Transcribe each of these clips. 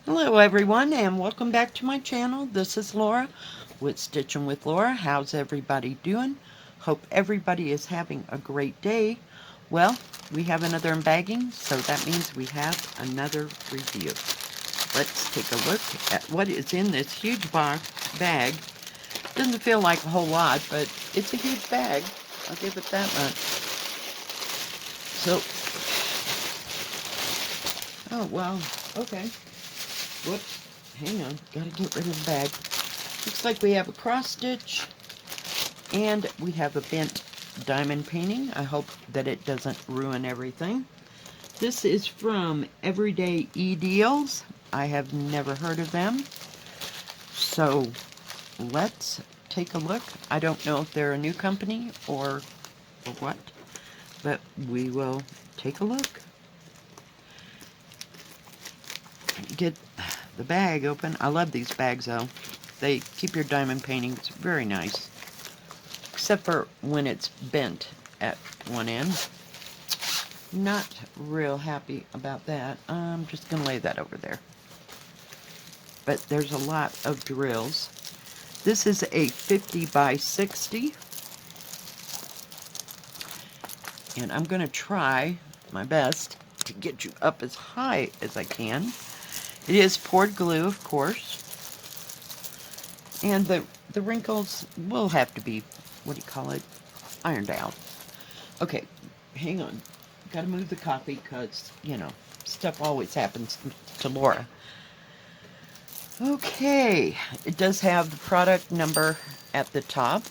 Hello everyone and welcome back to my channel. This is Laura with Stitching with Laura. How's everybody doing? Hope everybody is having a great day. Well, we have another unbagging, so that means we have another review. Let's take a look at what is in this huge bag. Doesn't feel like a whole lot, but it's a huge bag. I'll give it that much. So, oh wow, okay. Whoops, hang on, gotta get rid of the bag. Looks like we have a cross stitch and we have a bent diamond painting. I hope that it doesn't ruin everything. This is from EveryDayEDeals. I have never heard of them. So let's take a look. I don't know if they're a new company or what, but we will take a look. Get the bag open. I love these bags though. They keep your diamond paintings very nice. Except for when it's bent at one end. Not real happy about that. I'm just going to lay that over there. But there's a lot of drills. This is a 50 by 60. And I'm going to try my best to get you up as high as I can. It is poured glue, of course. And the wrinkles will have to be, what do you call it, ironed out. Okay, hang on. Gotta move the copy because, you know, stuff always happens to Laura. Okay, it does have the product number at the top.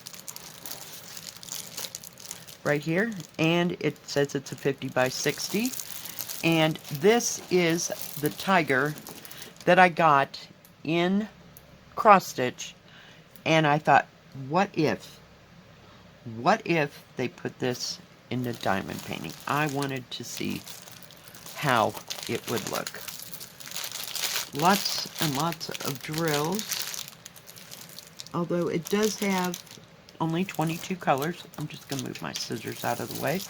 Right here. And it says it's a 50 by 60. And this is the tiger that I got in cross stitch. And I thought, what if they put this in the diamond painting? I wanted to see how it would look. Lots and lots of drills. Although it does have only 22 colors. I'm just going to move my scissors out of the way.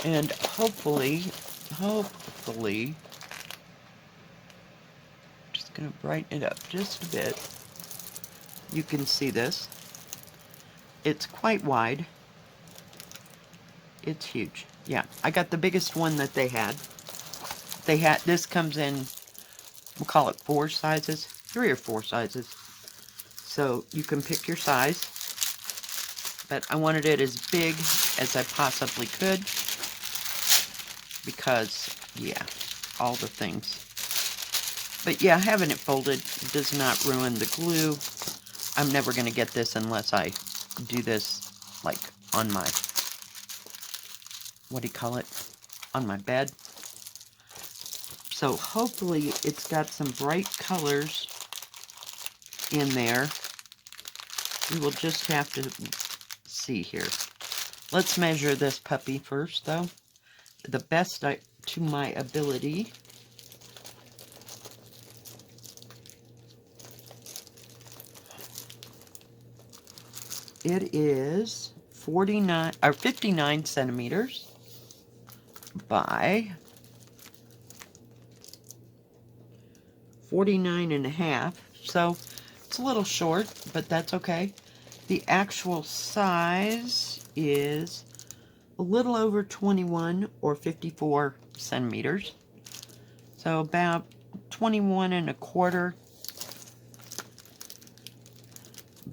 And hopefully, just going to brighten it up just a bit. You can see this. It's quite wide. It's huge. Yeah, I got the biggest one that they had. This comes in, we'll call it 4 sizes, 3 or 4 sizes. So you can pick your size. But I wanted it as big as I possibly could. Because, yeah, all the things. But yeah, having it folded does not ruin the glue. I'm never going to get this unless I do this, like, on my, what do you call it, on my bed. So hopefully it's got some bright colors in there. We will just have to see here. Let's measure this puppy first, though. The best to my ability. It is 59 centimeters by 49.5. So it's a little short, but that's okay. The actual size is a little over 21 or 54 centimeters. So about 21.25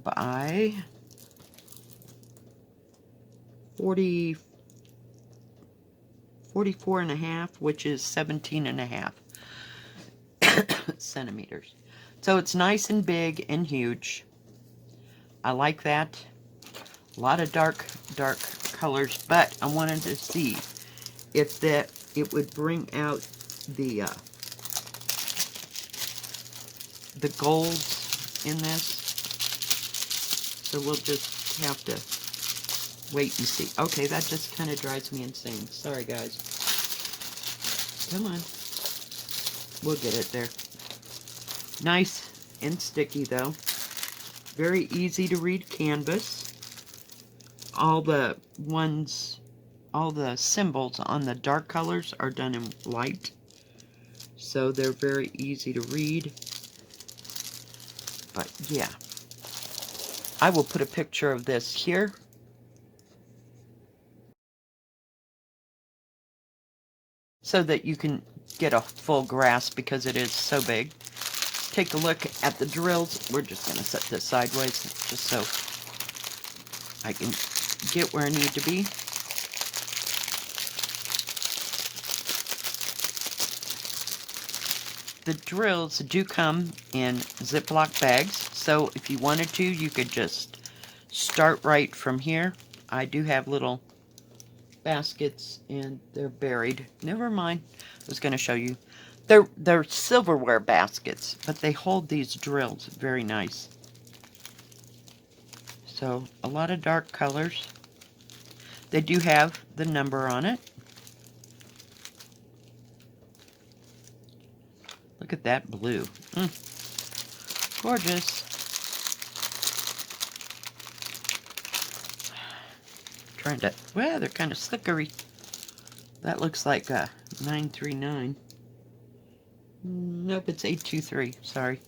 by 44.5, which is 17.5 centimeters. So it's nice and big and huge. I like that. A lot of dark colors, but I wanted to see if it would bring out the golds in this. So we'll just have to wait and see. Okay, that just kind of drives me insane. Sorry, guys. Come on. We'll get it there. Nice and sticky, though. Very easy to read canvas. All the symbols on the dark colors are done in light. so they're very easy to read. But yeah, I will put a picture of this here. So that you can get a full grasp because it is so big. Take a look at the drills. We're just going to set this sideways just so I can get where I need to be. The drills do come in Ziploc bags, so if you wanted to, you could just start right from here. I do have little baskets and they're buried. Never mind. I was going to show you. They're silverware baskets, but they hold these drills very nice. So a lot of dark colors. They do have the number on it. Look at that blue. Gorgeous. Trying to, well, they're kind of slickery. That looks like a 939. Nope, it's 823. Sorry.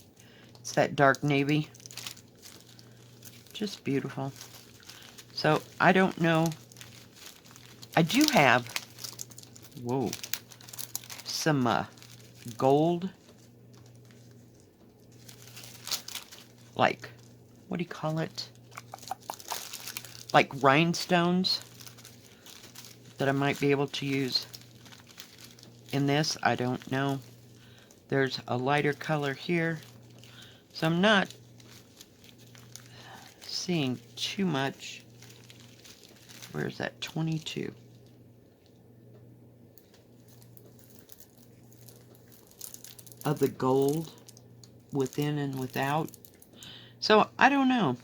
It's that dark navy. Just beautiful. So, I don't know. I do have, whoa, some gold, like, what do you call it? Like rhinestones that I might be able to use in this. I don't know. There's a lighter color here. So I'm not seeing too much. Where's that? 22. Of the gold within and without. So I don't know.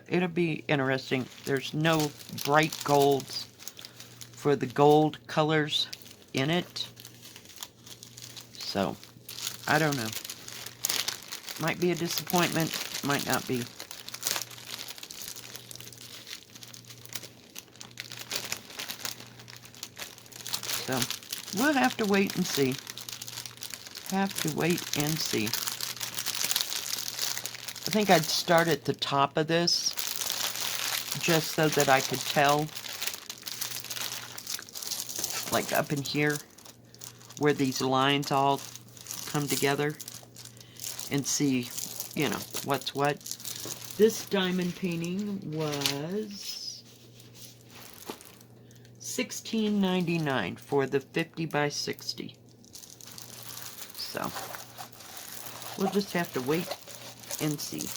It'll be interesting. There's no bright golds for the gold colors in it. So, I don't know. Might be a disappointment. Might not be. So, we'll have to wait and see. Have to wait and see. I think I'd start at the top of this, just so that I could tell, like up in here, where these lines all come together, and see, you know, what's what. This diamond painting was $16.99 for the 50 by 60. So, we'll just have to wait and see.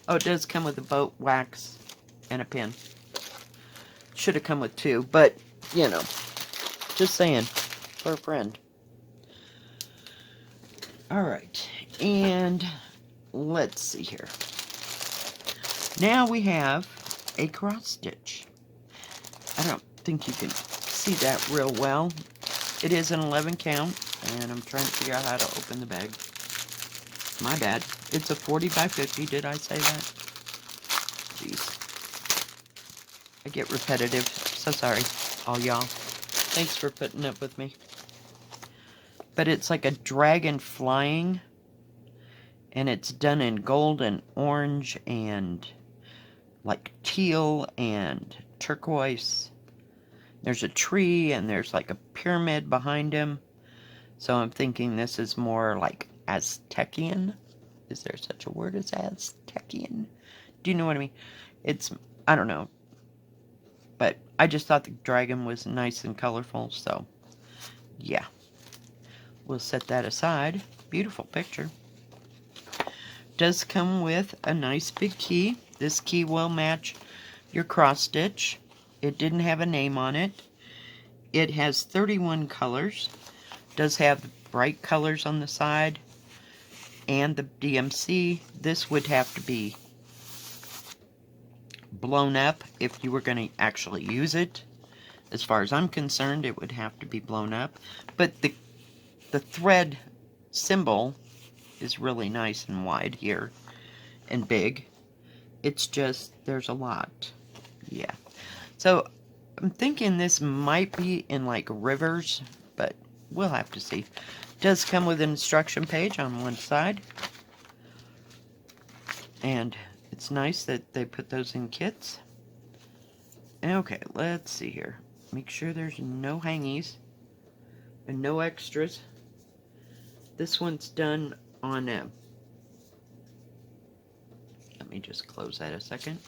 Oh, it does come with a boat wax and a pin. Should have come with two, but, you know, just saying, for a friend. Alright, and let's see here. Now we have a cross stitch. I don't think you can see that real well. It is an 11 count, and I'm trying to figure out how to open the bag. My bad. It's a 40 by 50. Did I say that? Jeez. I get repetitive. So sorry, all y'all. Thanks for putting up with me. But it's like a dragon flying. And it's done in gold and orange and like teal and turquoise. There's a tree and there's like a pyramid behind him. So I'm thinking this is more like Aztecian. Is there such a word as Aztecian? Do you know what I mean? It's, I don't know. But I just thought the dragon was nice and colorful, so yeah. We'll set that aside. Beautiful picture. Does come with a nice big key. This key will match your cross stitch. It didn't have a name on it. It has 31 colors. Does have bright colors on the side and the DMC. This would have to be blown up if you were going to actually use it. As far as I'm concerned, it would have to be blown up. But the thread symbol is really nice and wide here and big. It's just, there's a lot. Yeah. So I'm thinking this might be in like rivers, but we'll have to see. Does come with an instruction page on one side. And it's nice that they put those in kits. Okay, let's see here. Make sure there's no hangies and no extras. This one's done on a... Let me just close that a second.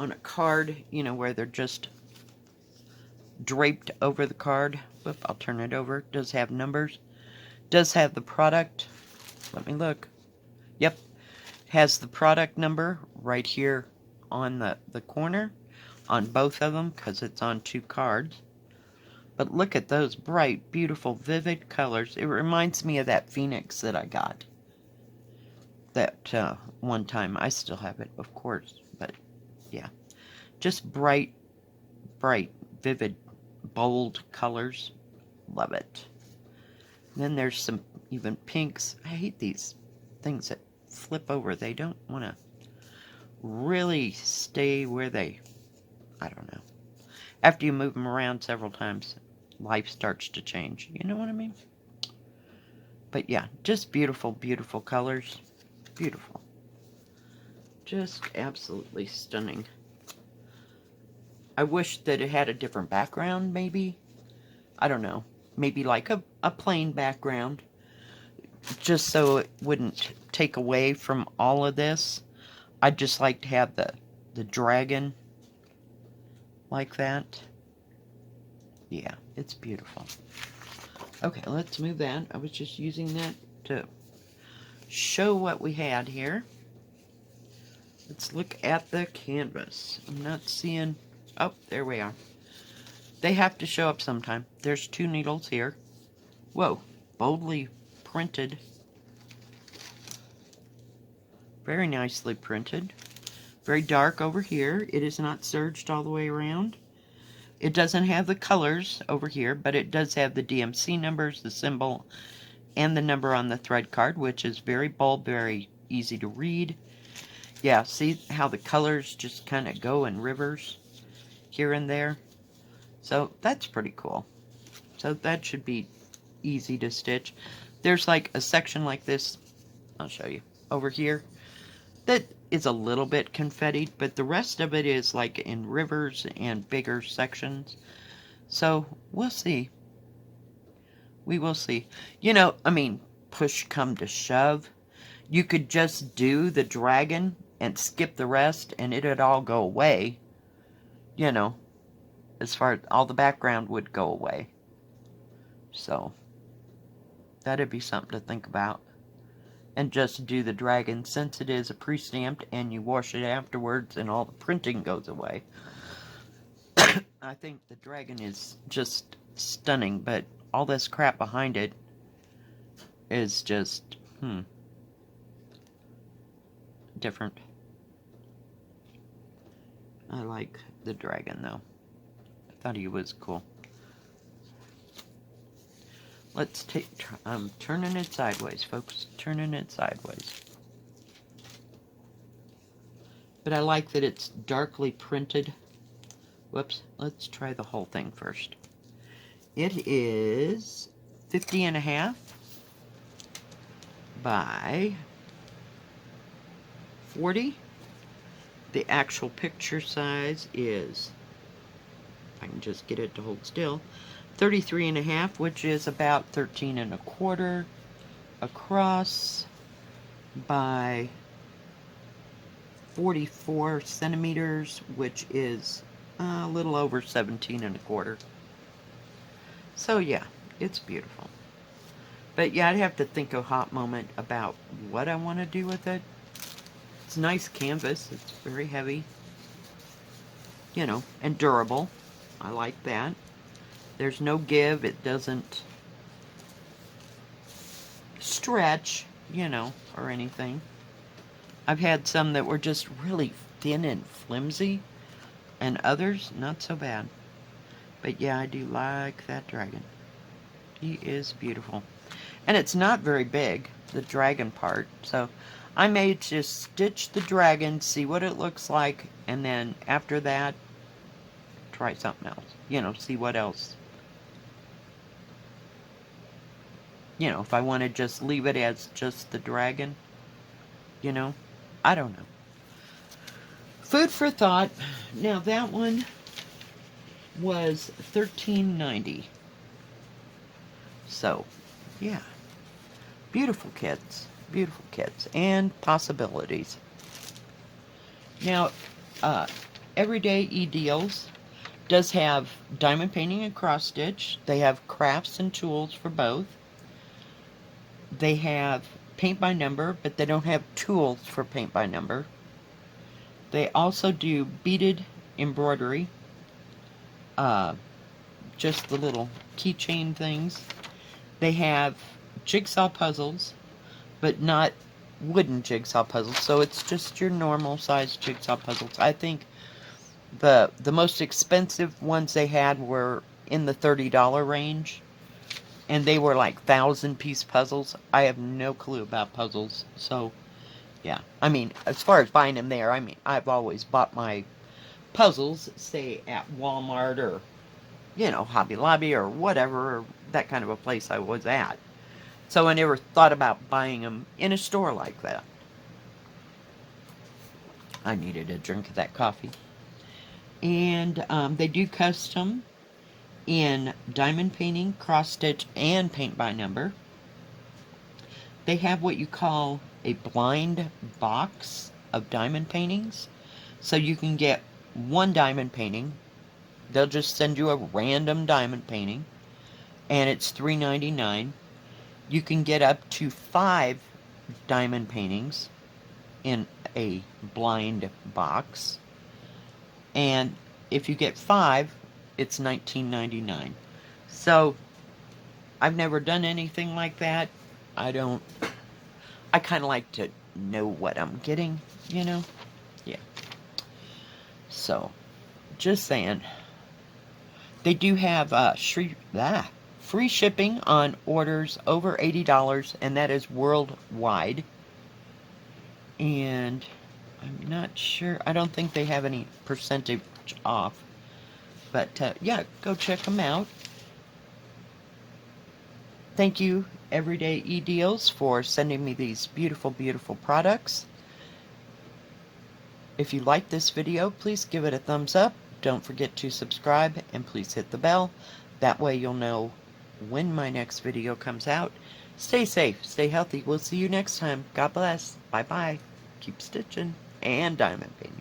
On a card, you know, where they're just draped over the card. Whoop, I'll turn it over. Does have numbers. Does have the product. Let me look. Yep. Has the product number right here on the corner on both of them because it's on 2 cards. But look at those bright, beautiful, vivid colors. It reminds me of that Phoenix that I got. That one time. I still have it, of course. But yeah. Just bright, vivid, bold colors. Love it. And then there's some even pinks. I hate these things that flip over. They don't want to really stay where they... I don't know. After you move them around several times, life starts to change. You know what I mean? But yeah, just beautiful, beautiful colors. Beautiful. Just absolutely stunning. I wish that it had a different background, maybe. I don't know. Maybe like a plain background. Just so it wouldn't take away from all of this. I'd just like to have the dragon like that. Yeah, it's beautiful. Okay, let's move that. I was just using that to show what we had here. Let's look at the canvas. I'm not seeing... Oh, there we are. They have to show up sometime. There's 2 needles here. Whoa, boldly printed. Very nicely printed. Very dark over here. It is not serged all the way around. It doesn't have the colors over here, but it does have the DMC numbers, the symbol, and the number on the thread card, which is very bold, very easy to read. Yeah, see how the colors just kind of go in rivers here and there? So that's pretty cool. So that should be easy to stitch. There's like a section like this, I'll show you, over here, that is a little bit confettied, but the rest of it is like in rivers and bigger sections. So we'll see. We will see. You know, I mean, push come to shove, you could just do the dragon and skip the rest and it'd all go away. You know, as far as all the background would go away. So that'd be something to think about. And just do the dragon since it is a pre-stamped and you wash it afterwards and all the printing goes away. I think the dragon is just stunning, but all this crap behind it is just, different. I like the dragon though. I thought he was cool. Let's take, I'm turning it sideways, folks. Turning it sideways. But I like that it's darkly printed. Whoops, let's try the whole thing first. It is 50.5 by 40. The actual picture size is, if I can just get it to hold still, 33.5, which is about 13.25 across by 44 centimeters, which is a little over 17.25. So yeah, it's beautiful. But yeah, I'd have to think a hot moment about what I want to do with it. It's nice canvas. It's very heavy, you know, and durable. I like that. There's no give. It doesn't stretch, you know, or anything. I've had some that were just really thin and flimsy, and others not so bad. But yeah, I do like that dragon. He is beautiful. And it's not very big, the dragon part, so I may just stitch the dragon, see what it looks like, and then after that, try something else. You know, see what else. You know, if I want to just leave it as just the dragon, you know, I don't know. Food for thought. Now that one was $13.90. So, yeah. Beautiful kids. Beautiful kids. And possibilities. Now, EveryDayEDeals does have diamond painting and cross stitch. They have crafts and tools for both. They have paint by number, but they don't have tools for paint by number. They also do beaded embroidery. Just the little keychain things. They have jigsaw puzzles, but not wooden jigsaw puzzles. So it's just your normal size jigsaw puzzles. I think the most expensive ones they had were in the $30 range. And they were like 1,000-piece puzzles. I have no clue about puzzles. So, yeah. I mean, as far as buying them there, I mean, I've always bought my puzzles, say, at Walmart or, you know, Hobby Lobby or whatever, or that kind of a place I was at. So I never thought about buying them in a store like that. I needed a drink of that coffee. And they do custom in diamond painting, cross stitch, and paint by number. They have what you call a blind box of diamond paintings. So you can get one diamond painting. They'll just send you a random diamond painting. And it's $3.99. You can get up to 5 diamond paintings in a blind box. And if you get 5, it's $19.99. So, I've never done anything like that. I kind of like to know what I'm getting, you know? Yeah. So, just saying. They do have free shipping on orders over $80, and that is worldwide. And I'm not sure. I don't think they have any percentage off. But, yeah, go check them out. Thank you, EveryDayEDeals, for sending me these beautiful, beautiful products. If you like this video, please give it a thumbs up. Don't forget to subscribe, and please hit the bell. That way you'll know when my next video comes out. Stay safe, stay healthy. We'll see you next time. God bless. Bye-bye. Keep stitching and diamond painting.